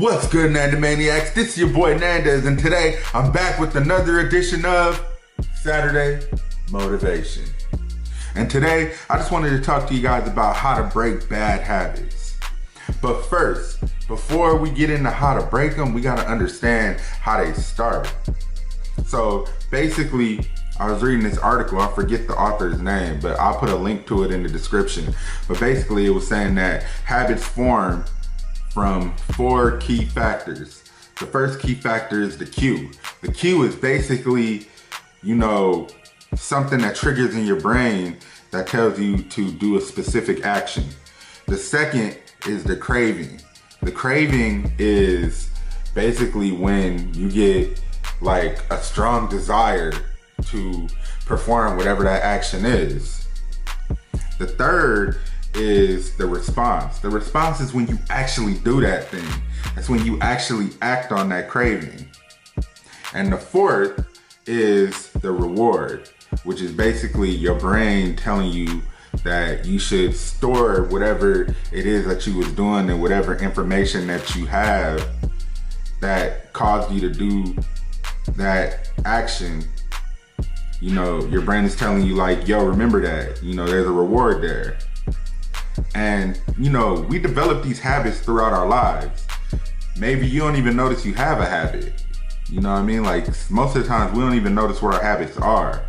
What's good, Nandemaniacs? This is your boy Nandes, and today I'm back with another edition of Saturday Motivation. And today, I just wanted to talk to you guys about how to break bad habits. But first, before we get into how to break them, we gotta understand how they start. So basically, I was reading this article, I forget the author's name, but I'll put a link to it in the description. But basically it was saying that habits form from 4 key factors. The first key factor is the cue. The cue is basically, something that triggers in your brain that tells you to do a specific action. The second is the craving. The craving is basically when you get like a strong desire to perform whatever that action is. The third is the response. The response is when you actually do that thing. That's when you actually act on that craving. And the fourth is the reward, which is basically your brain telling you that you should store whatever it is that you was doing and whatever information that you have that caused you to do that action. Your brain is telling you like, yo, remember that, there's a reward there. And we develop these habits throughout our lives. Maybe you don't even notice you have a habit. Like most of the times we don't even notice what our habits are.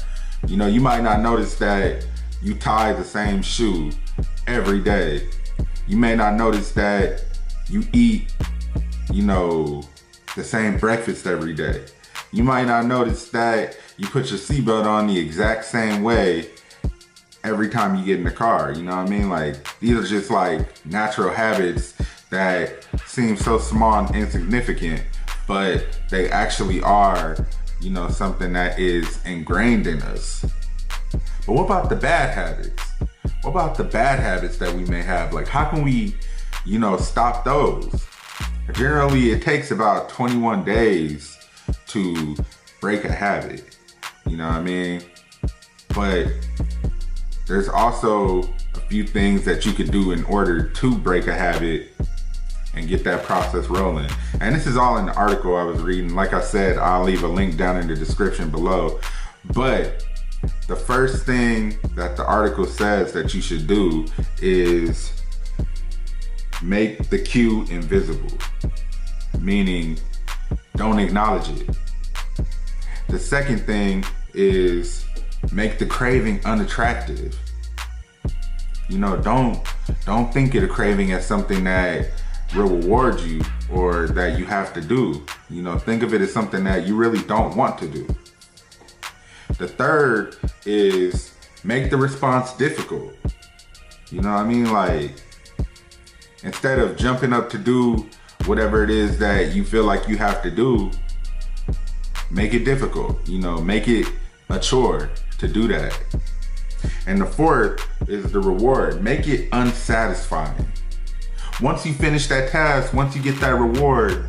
You might not notice that you tie the same shoe every day. You may not notice that you eat, the same breakfast every day. You might not notice that you put your seatbelt on the exact same way every time you get in the car. Like these are just like natural habits that seem so small and insignificant, but they actually are, something that is ingrained in us. But what about the bad habits? What about the bad habits that we may have? Like how can we, stop those? Generally, it takes about 21 days to break a habit. But there's also a few things that you could do in order to break a habit and get that process rolling. And this is all in the article I was reading. Like I said, I'll leave a link down in the description below. But the first thing that the article says that you should do is make the cue invisible, meaning don't acknowledge it. The second thing is make the craving unattractive. Don't think of the craving as something that will reward you or that you have to do. Think of it as something that you really don't want to do. The third is make the response difficult. Like instead of jumping up to do whatever it is that you feel like you have to do, make it difficult. Make it a chore to do that. And the fourth is the reward. Make it unsatisfying. Once you finish that task, once you get that reward,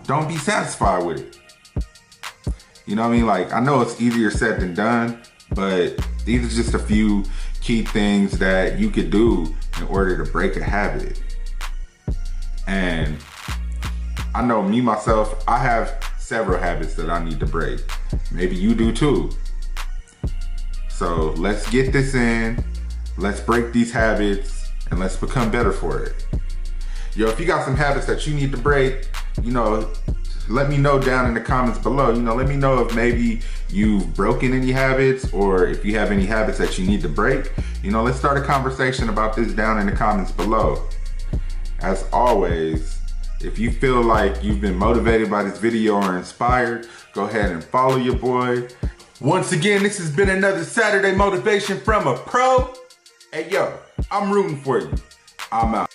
don't be satisfied with it. Like I know it's easier said than done, but these are just a few key things that you could do in order to break a habit. And I know me, myself, I have several habits that I need to break. Maybe you do too. So let's get this in, let's break these habits, and let's become better for it. If you got some habits that you need to break, let me know down in the comments below. Let me know if maybe you've broken any habits or if you have any habits that you need to break. Let's start a conversation about this down in the comments below. As always, if you feel like you've been motivated by this video or inspired, go ahead and follow your boy. Once again, this has been another Saturday Motivation from a pro. Hey, yo, I'm rooting for you. I'm out.